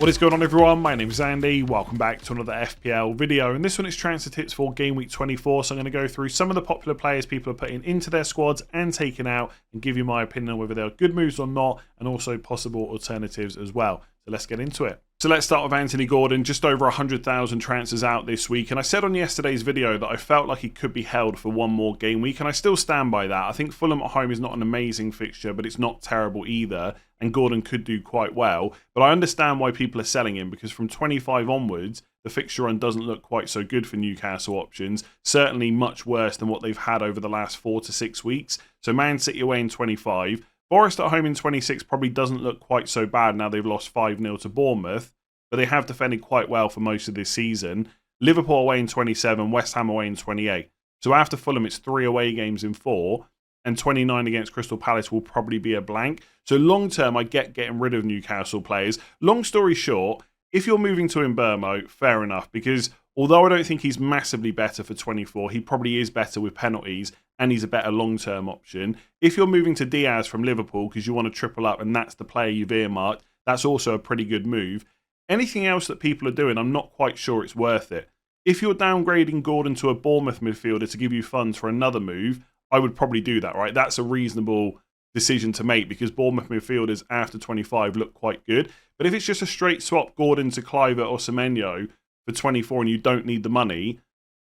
What is going on, everyone? My name is Andy. Welcome back to another FPL video, and this one is transfer tips for game week 24. So I'm going to go through some of the popular players people are putting into their squads and taking out, and give you my opinion on whether they are good moves or not, and also possible alternatives as well. So let's get into it. So let's start with Anthony Gordon, just over 100,000 transfers out this week. And I said on yesterday's video that I felt like he could be held for one more game week, and I still stand by that. I think Fulham at home is not an amazing fixture, but it's not terrible either, and Gordon could do quite well. But I understand why people are selling him, because from 25 onwards, the fixture run doesn't look quite so good for Newcastle options. Certainly much worse than what they've had over the last 4 to 6 weeks. So Man City away in 25. Forest at home in 26 probably doesn't look quite so bad now they've lost 5-0 to Bournemouth, but they have defended quite well for most of this season. Liverpool away in 27, West Ham away in 28. So after Fulham, it's 3 away games in 4, and 29 against Crystal Palace will probably be a blank. So long term, I get getting rid of Newcastle players. Long story short, if you're moving to Mbeumo, fair enough, because although I don't think he's massively better for 24, he probably is better with penalties, and he's a better long-term option. If you're moving to Diaz from Liverpool because you want to triple up and that's the player you've earmarked, that's also a pretty good move. Anything else that people are doing, I'm not quite sure it's worth it. If you're downgrading Gordon to a Bournemouth midfielder to give you funds for another move, I would probably do that, right? That's a reasonable decision to make because Bournemouth midfielders after 25 look quite good. But if it's just a straight swap Gordon to Kluivert or Semenyo for 24 and you don't need the money,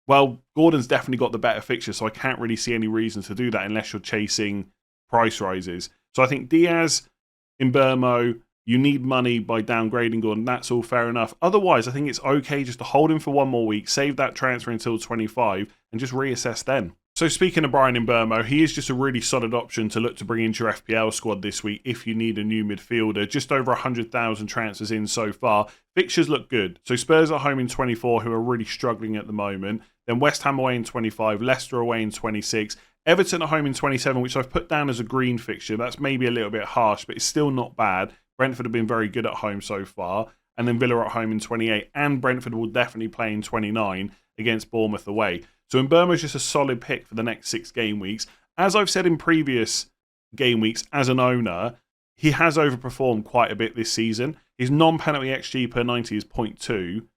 well, Gordon's definitely got the better fixture, so I can't really see any reason to do that unless you're chasing price rises. So I think Diaz, Mbeumo, you need money by downgrading Gordon. That's all fair enough. Otherwise, I think it's okay just to hold him for one more week, save that transfer until 25, and just reassess then. So speaking of Bryan Mbeumo, he is just a really solid option to look to bring into your FPL squad this week if you need a new midfielder. Just over 100,000 transfers in so far. Fixtures look good. So Spurs at home in 24, who are really struggling at the moment. Then West Ham away in 25, Leicester away in 26, Everton at home in 27, which I've put down as a green fixture. That's maybe a little bit harsh, but it's still not bad. Brentford have been very good at home so far. And then Villa at home in 28, and Brentford will definitely play in 29 against Bournemouth away. So Mbeumo is just a solid pick for the next 6 game weeks. As I've said in previous game weeks, as an owner, he has overperformed quite a bit this season. His non-penalty XG per 90 is 0.2,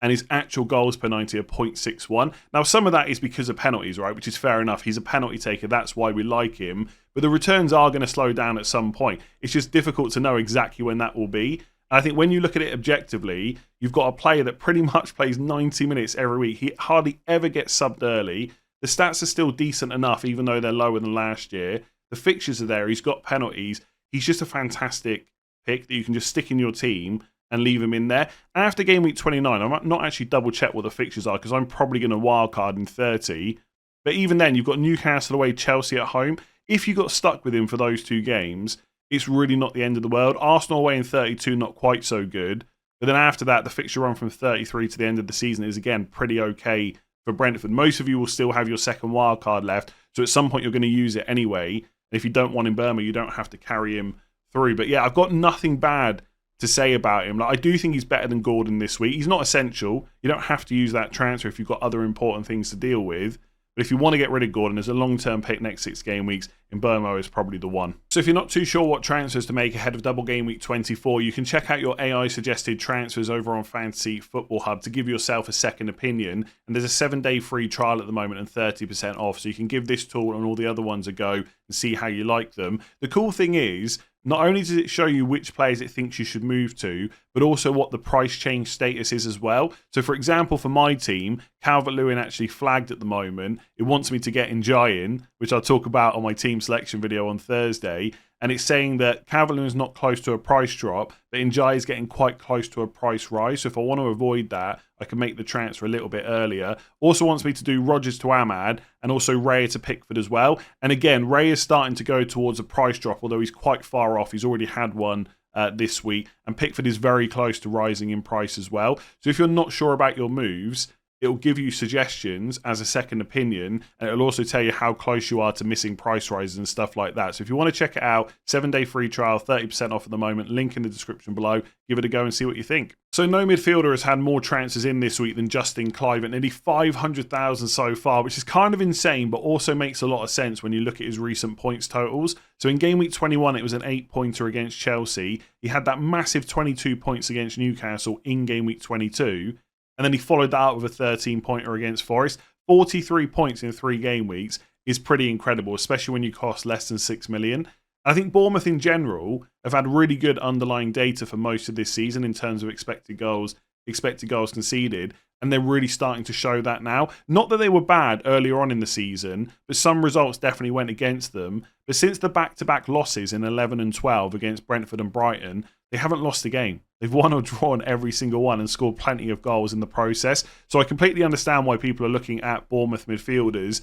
and his actual goals per 90 are 0.61. Now, some of that is because of penalties, right? Which is fair enough. He's a penalty taker. That's why we like him. But the returns are going to slow down at some point. It's just difficult to know exactly when that will be. I think when you look at it objectively, you've got a player that pretty much plays 90 minutes every week. He hardly ever gets subbed early. The stats are still decent enough, even though they're lower than last year. The fixtures are there. He's got penalties. He's just a fantastic pick that you can just stick in your team and leave him in there. After game week 29, I might not actually double check what the fixtures are because I'm probably going to wildcard in 30. But even then, you've got Newcastle away, Chelsea at home. If you got stuck with him for those 2 games, it's really not the end of the world. Arsenal away in 32, not quite so good. But then after that, the fixture run from 33 to the end of the season is, again, pretty okay for Brentford. Most of you will still have your second wild card left. So at some point, you're going to use it anyway. And if you don't want Mbeumo, you don't have to carry him through. But yeah, I've got nothing bad to say about him. Like, I do think he's better than Gordon this week. He's not essential. You don't have to use that transfer if you've got other important things to deal with. But if you want to get rid of Gordon as a long-term pick next 6 game weeks, Mbeumo is probably the one. So if you're not too sure what transfers to make ahead of double game week 24, you can check out your AI-suggested transfers over on Fantasy Football Hub to give yourself a second opinion. And there's a 7-day free trial at the moment and 30% off. So you can give this tool and all the other ones a go and see how you like them. The cool thing is, not only does it show you which players it thinks you should move to, but also what the price change status is as well. So for example, for my team, Calvert-Lewin actually flagged at the moment. It wants me to get Njai, which I'll talk about on my team selection video on Thursday. And it's saying that Calvert-Lewin is not close to a price drop, but Njai is getting quite close to a price rise. So if I want to avoid that, I can make the transfer a little bit earlier. Also wants me to do Rodgers to Ahmad and also Raya to Pickford as well. And again, Raya is starting to go towards a price drop, although he's quite far off. He's already had one this week. And Pickford is very close to rising in price as well. So if you're not sure about your moves, It'll give you suggestions as a second opinion, and it'll also tell you how close you are to missing price rises and stuff like that. So if you want to check it out, 7-day free trial, 30% off at the moment, link in the description below. Give it a go and see what you think. So no midfielder has had more transfers in this week than Justin Kluivert, nearly 500,000 so far, which is kind of insane, but also makes a lot of sense when you look at his recent points totals. So in game week 21, it was an 8-pointer against Chelsea. He had that massive 22 points against Newcastle in game week 22. And then he followed that up with a 13-pointer against Forest. 43 points in 3 game weeks is pretty incredible, especially when you cost less than 6 million. And I think Bournemouth in general have had really good underlying data for most of this season in terms of expected goals conceded, and they're really starting to show that now. Not that they were bad earlier on in the season, but some results definitely went against them. But since the back-to-back losses in 11 and 12 against Brentford and Brighton, they haven't lost a game. They've won or drawn every single one and scored plenty of goals in the process. So I completely understand why people are looking at Bournemouth midfielders.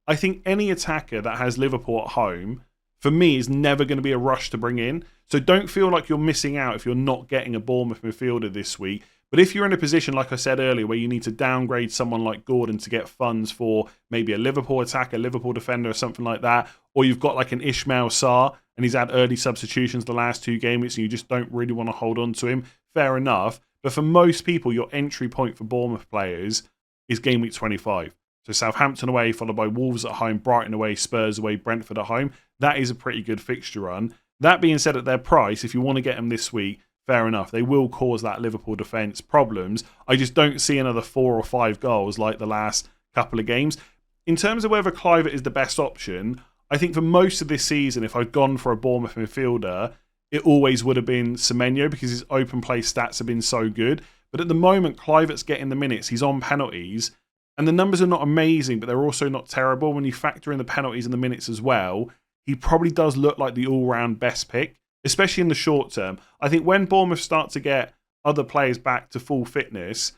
I think any attacker that has Liverpool at home, for me, is never going to be a rush to bring in. So don't feel like you're missing out if you're not getting a Bournemouth midfielder this week. But if you're in a position, like I said earlier, where you need to downgrade someone like Gordon to get funds for maybe a Liverpool attacker, Liverpool defender or something like that, or you've got like an Ismail Sarr and he's had early substitutions the last 2 game weeks and you just don't really want to hold on to him, fair enough. But for most people, your entry point for Bournemouth players is game week 25. So Southampton away, followed by Wolves at home, Brighton away, Spurs away, Brentford at home. That is a pretty good fixture run. That being said, at their price, if you want to get them this week, fair enough. They will cause that Liverpool defence problems. I just don't see another 4 or 5 goals like the last couple of games. In terms of whether Kluivert is the best option, I think for most of this season, if I'd gone for a Bournemouth midfielder, it always would have been Semenyo because his open play stats have been so good. But at the moment, Kluivert's getting the minutes. He's on penalties. And the numbers are not amazing, but they're also not terrible. When you factor in the penalties and the minutes as well, he probably does look like the all-round best pick, especially in the short term. I think when Bournemouth start to get other players back to full fitness,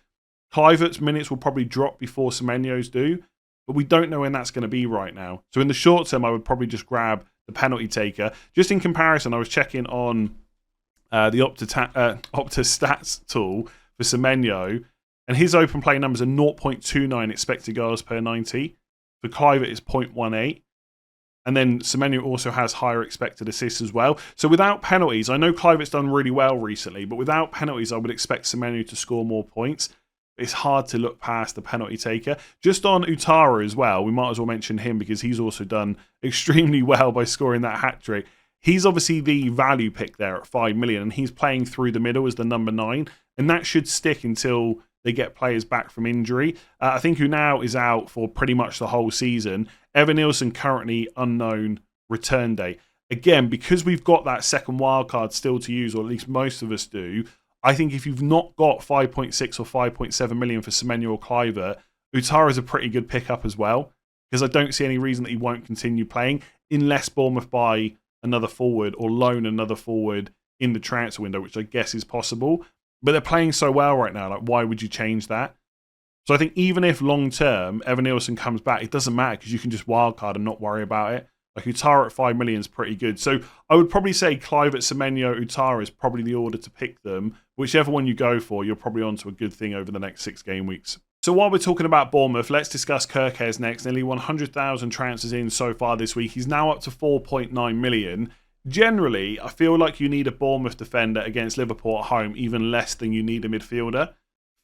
Kluivert's minutes will probably drop before Semenyo's do, but we don't know when that's going to be right now. So in the short term, I would probably just grab the penalty taker. Just in comparison, I was checking on the Opta stats tool for Semenyo, and his open play numbers are 0.29 expected goals per 90. For Kluivert, it's 0.18. And then Semenyo also has higher expected assists as well. So without penalties, I know Kluivert's done really well recently, but without penalties, I would expect Semenyo to score more points. It's hard to look past the penalty taker. Just on Utara as well, we might as well mention him because he's also done extremely well by scoring that hat-trick. He's obviously the value pick there at 5 million, and he's playing through the middle as the number 9, and that should stick until they get players back from injury. I think Unai is out for pretty much the whole season. Evan Nielsen currently unknown return date. Again, because we've got that second wildcard still to use, or at least most of us do, I think if you've not got 5.6 or 5.7 million for Semenyo or Kluivert, Utara is a pretty good pickup as well, because I don't see any reason that he won't continue playing unless Bournemouth buy another forward or loan another forward in the transfer window, which I guess is possible. But they're playing so well right now, like why would you change that? So I think even if long-term Evan Nielsen comes back, it doesn't matter because you can just wildcard and not worry about it. Like Utara at 5 million is pretty good. So I would probably say Kluivert, Semenyo, Utara is probably the order to pick them. Whichever one you go for, you're probably onto a good thing over the next 6 game weeks. So while we're talking about Bournemouth, let's discuss Kerkez next. Nearly 100,000 transfers in so far this week. He's now up to 4.9 million. Generally, I feel like you need a Bournemouth defender against Liverpool at home even less than you need a midfielder.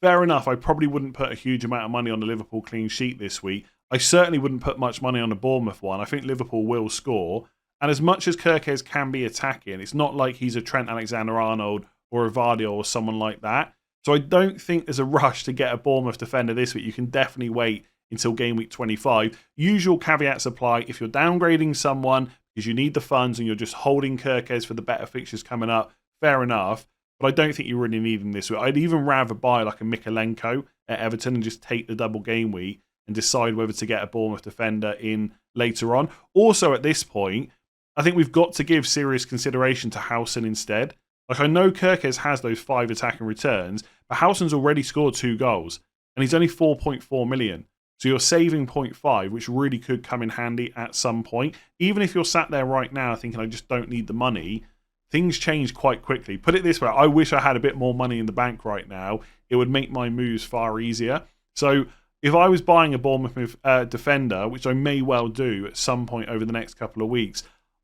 Fair enough, I probably wouldn't put a huge amount of money on the Liverpool clean sheet this week. I certainly wouldn't put much money on a Bournemouth one. I think Liverpool will score. And as much as Kerkez can be attacking, it's not like he's a Trent Alexander-Arnold or a Gvardiol or someone like that. So I don't think there's a rush to get a Bournemouth defender this week. You can definitely wait until game week 25. Usual caveats apply. If you're downgrading someone because you need the funds and you're just holding Kerkez for the better fixtures coming up, fair enough. But I don't think you really need him this week. I'd even rather buy like a Mikalenko at Everton and just take the double game week and decide whether to get a Bournemouth defender in later on. Also, at this point, I think we've got to give serious consideration to Howson instead. Like, I know Kerkez has those 5 attacking returns, but Howson's already scored 2 goals, and he's only 4.4 million. So you're saving 0.5, which really could come in handy at some point. Even if you're sat there right now thinking, I just don't need the money, things change quite quickly. Put it this way, I wish I had a bit more money in the bank right now. It would make my moves far easier. So if I was buying a Bournemouth defender, which I may well do at some point over the next couple of weeks,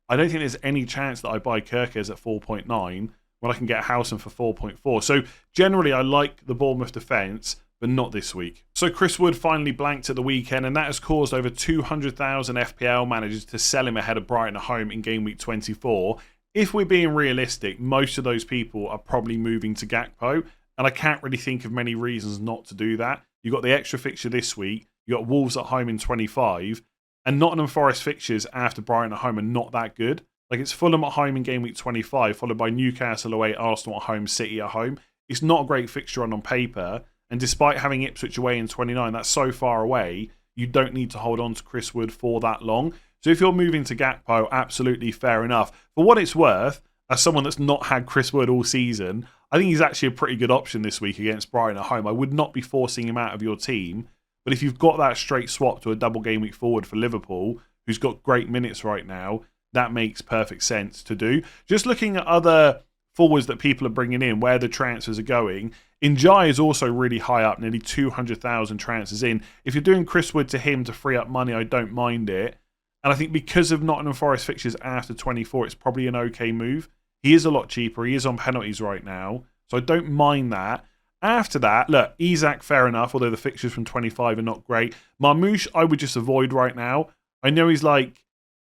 I don't think there's any chance that I buy Kerkez at 4.9 when I can get Howson for 4.4. So generally, I like the Bournemouth defence, but not this week. So Chris Wood finally blanked at the weekend, and that has caused over 200,000 FPL managers to sell him ahead of Brighton at home in game week 24. If we're being realistic, most of those people are probably moving to Gakpo, and I can't really think of many reasons not to do that. You've got the extra fixture this week, you've got Wolves at home in 25, and Nottingham Forest fixtures after Brighton at home are not that good. Like, it's Fulham at home in game week 25, followed by Newcastle away, Arsenal at home, City at home. It's not a great fixture on paper, and despite having Ipswich away in 29, that's so far away, you don't need to hold on to Chris Wood for that long. So if you're moving to Gakpo, absolutely fair enough. For what it's worth, as someone that's not had Chris Wood all season, I think he's actually a pretty good option this week against Brighton at home. I would not be forcing him out of your team, but if you've got that straight swap to a double game week forward for Liverpool, who's got great minutes right now, that makes perfect sense to do. Just looking at other forwards that people are bringing in, where the transfers are going, Njai is also really high up, nearly 200,000 transfers in. If you're doing Chris Wood to him to free up money, I don't mind it. And I think because of Nottingham Forest fixtures after 24, it's probably an okay move. He is a lot cheaper. He is on penalties right now, so I don't mind that. After that, look, Isak, fair enough, although the fixtures from 25 are not great. Marmoush, I would just avoid right now. I know he's like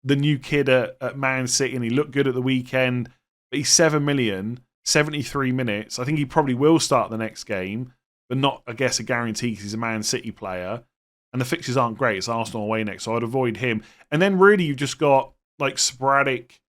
the new kid at Man City, and he looked good at the weekend, but he's 7 million, 73 minutes. I think he probably will start the next game, but not, I guess, a guarantee because he's a Man City player. And the fixtures aren't great. It's Arsenal away next, so I'd avoid him. And then really you've just got like sporadic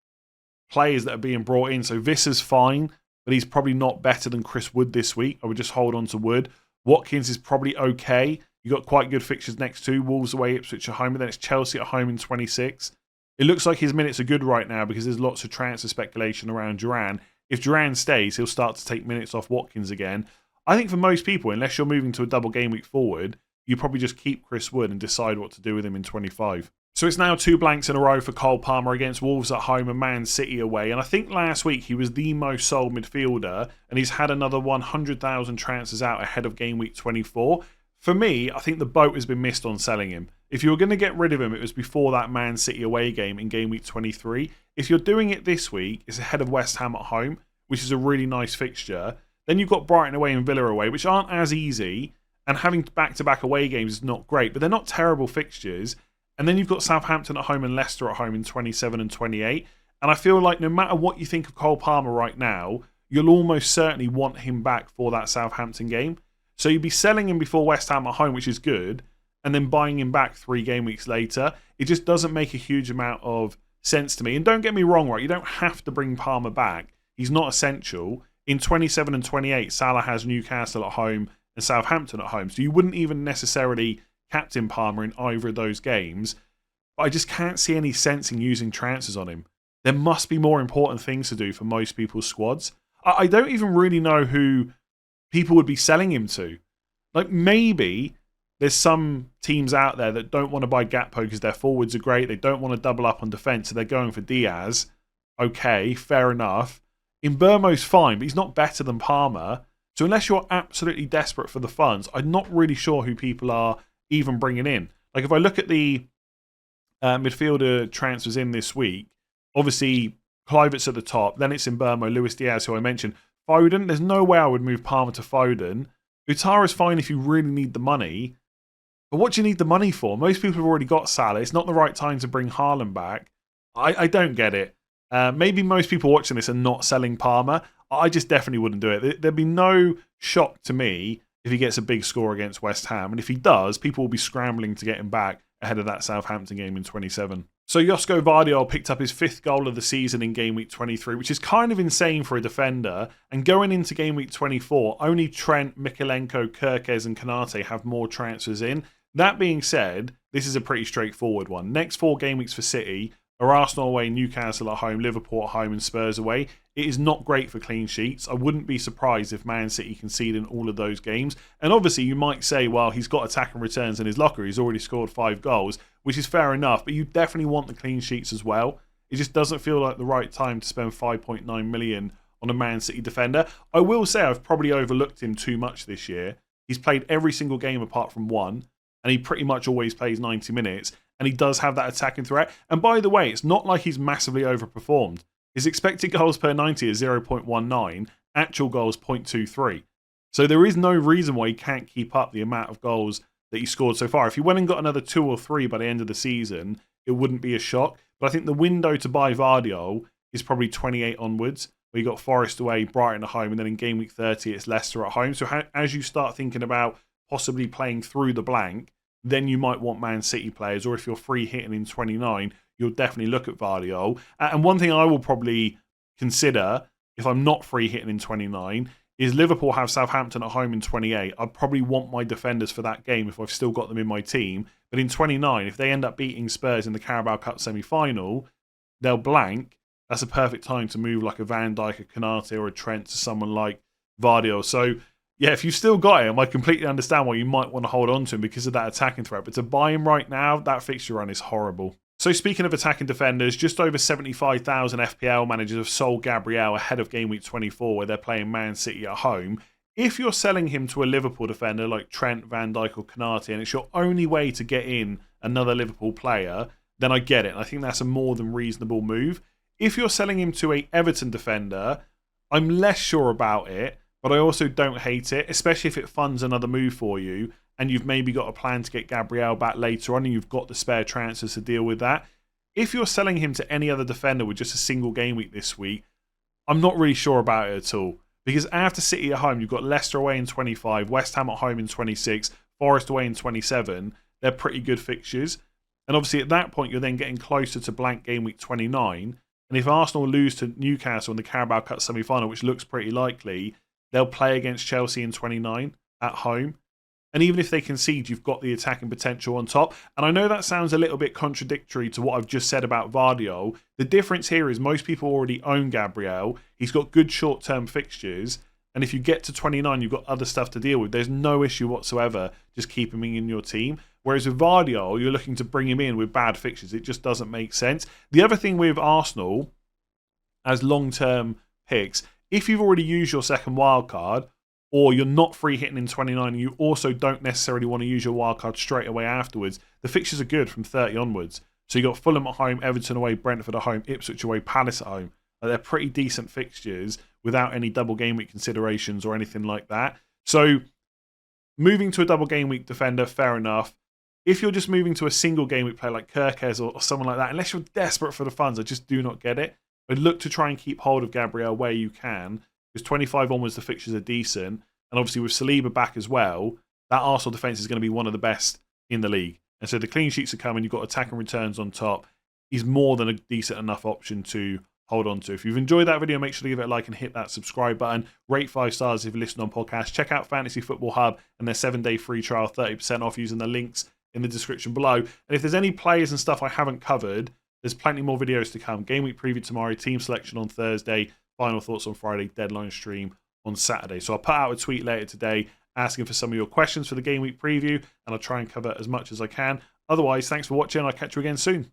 players that are being brought in. So Visser's fine, but he's probably not better than Chris Wood this week. I would just hold on to Wood. Watkins is probably okay. You've got quite good fixtures next to Wolves away, Ipswich at home, and then it's Chelsea at home in 26. It looks like his minutes are good right now because there's lots of transfer speculation around Duran. If Duran stays, he'll start to take minutes off Watkins again. I think for most people, unless you're moving to a double game week forward, you probably just keep Chris Wood and decide what to do with him in 25. So it's now 2 blanks in a row for Cole Palmer against Wolves at home and Man City away. And I think last week he was the most sold midfielder, and he's had another 100,000 transfers out ahead of game week 24. For me, I think the boat has been missed on selling him. If you were going to get rid of him, it was before that Man City away game in game week 23. If you're doing it this week, it's ahead of West Ham at home, which is a really nice fixture. Then you've got Brighton away and Villa away, which aren't as easy. And having back-to-back away games is not great, but they're not terrible fixtures. And then you've got Southampton at home and Leicester at home in 27 and 28. And I feel like no matter what you think of Cole Palmer right now, you'll almost certainly want him back for that Southampton game. So you'd be selling him before West Ham at home, which is good, and then buying him back 3 game weeks later. It just doesn't make a huge amount of sense to me. And don't get me wrong, right? You don't have to bring Palmer back. He's not essential. In 27 and 28, Salah has Newcastle at home and Southampton at home. So you wouldn't even necessarily captain Palmer in either of those games. But I just can't see any sense in using transfers on him. There must be more important things to do for most people's squads. I don't even really know who people would be selling him to. Like, maybe there's some teams out there that don't want to buy Gakpo because their forwards are great. They don't want to double up on defence, so they're going for Diaz. Okay, fair enough. Mbeumo's fine, but he's not better than Palmer. So unless you're absolutely desperate for the funds, I'm not really sure who people are even bringing in. Like, if I look at the midfielder transfers in this week, obviously Kluivert's at the top, then it's Mbeumo, Luis Diaz, who I mentioned. Foden, there's no way I would move Palmer to Foden. Utara's fine if you really need the money. But what do you need the money for? Most people have already got Salah. It's not the right time to bring Haaland back. I don't get it. Maybe most people watching this are not selling Palmer. I just definitely wouldn't do it. There'd be no shock to me if he gets a big score against West Ham. And if he does, people will be scrambling to get him back ahead of that Southampton game in 27. So Josko Gvardiol picked up his 5th goal of the season in game week 23, which is kind of insane for a defender. And going into game week 24, only Trent, Mykolenko, Kerkez and Konate have more transfers in. That being said, this is a pretty straightforward one. Next 4 game weeks for City are Arsenal away, Newcastle at home, Liverpool at home and Spurs away. It is not great for clean sheets. I wouldn't be surprised if Man City concede in all of those games. And obviously you might say, well, he's got attack and returns in his locker. He's already scored 5 goals, which is fair enough. But you definitely want the clean sheets as well. It just doesn't feel like the right time to spend 5.9 million on a Man City defender. I will say I've probably overlooked him too much this year. He's played every single game apart from one. and he pretty much always plays 90 minutes, and he does have that attacking threat. And by the way, it's not like he's massively overperformed. His expected goals per 90 is 0.19, actual goals 0.23. So there is no reason why he can't keep up the amount of goals that he scored so far. If he went and got another 2 or 3 by the end of the season, it wouldn't be a shock. But I think the window to buy Gvardiol is probably 28 onwards, where you got Forest away, Brighton at home, and then in game week 30 it's Leicester at home. So as you start thinking about possibly playing through the blank, then you might want Man City players, or if you're free hitting in 29, you'll definitely look at Gvardiol. And one thing I will probably consider, if I'm not free hitting in 29, is Liverpool have Southampton at home in 28. I'd probably want my defenders for that game if I've still got them in my team. But in 29, if they end up beating Spurs in the Carabao Cup semi-final, they'll blank. That's a perfect time to move like a Van Dijk, a Konate, or a Trent to someone like Gvardiol. So, yeah, if you've still got him, I completely understand why you might want to hold on to him because of that attacking threat. But to buy him right now, that fixture run is horrible. So speaking of attacking defenders, just over 75,000 FPL managers have sold Gabriel ahead of game week 24 where they're playing Man City at home. If you're selling him to a Liverpool defender like Trent, Van Dijk or Konate, and it's your only way to get in another Liverpool player, then I get it. I think that's a more than reasonable move. If you're selling him to a Everton defender, I'm less sure about it, but I also don't hate it, especially if it funds another move for you and you've maybe got a plan to get Gabriel back later on and you've got the spare transfers to deal with that. If you're selling him to any other defender with just a single game week this week, I'm not really sure about it at all. Because after City at home, you've got Leicester away in 25, West Ham at home in 26, Forest away in 27. They're pretty good fixtures. And obviously at that point, you're then getting closer to blank game week 29. And if Arsenal lose to Newcastle in the Carabao Cup semi-final, which looks pretty likely, they'll play against Chelsea in 29 at home. And even if they concede, you've got the attacking potential on top. And I know that sounds a little bit contradictory to what I've just said about Gvardiol. The difference here is most people already own Gabriel. He's got good short-term fixtures. And if you get to 29, you've got other stuff to deal with. There's no issue whatsoever just keeping him in your team. Whereas with Gvardiol, you're looking to bring him in with bad fixtures. It just doesn't make sense. The other thing with Arsenal, as long-term picks, if you've already used your second wildcard, or you're not free hitting in 29 and you also don't necessarily want to use your wildcard straight away afterwards, the fixtures are good from 30 onwards. So you've got Fulham at home, Everton away, Brentford at home, Ipswich away, Palace at home. They're pretty decent fixtures without any double game week considerations or anything like that. So moving to a double game week defender, fair enough. If you're just moving to a single game week player like Kerkez or someone like that, unless you're desperate for the funds, I just do not get it. But look to try and keep hold of Gabriel where you can. Because 25 onwards, the fixtures are decent. And obviously with Saliba back as well, that Arsenal defence is going to be one of the best in the league. And so the clean sheets are coming. You've got attacking returns on top. He's more than a decent enough option to hold on to. If you've enjoyed that video, make sure to give it a like and hit that subscribe button. Rate 5 stars if you listen on podcast. Check out Fantasy Football Hub and their 7-day free trial, 30% off using the links in the description below. And if there's any players and stuff I haven't covered, there's plenty more videos to come. Game week preview tomorrow, team selection on Thursday, final thoughts on Friday, deadline stream on Saturday. So I'll put out a tweet later today asking for some of your questions for the game week preview, and I'll try and cover as much as I can. Otherwise, thanks for watching. I'll catch you again soon.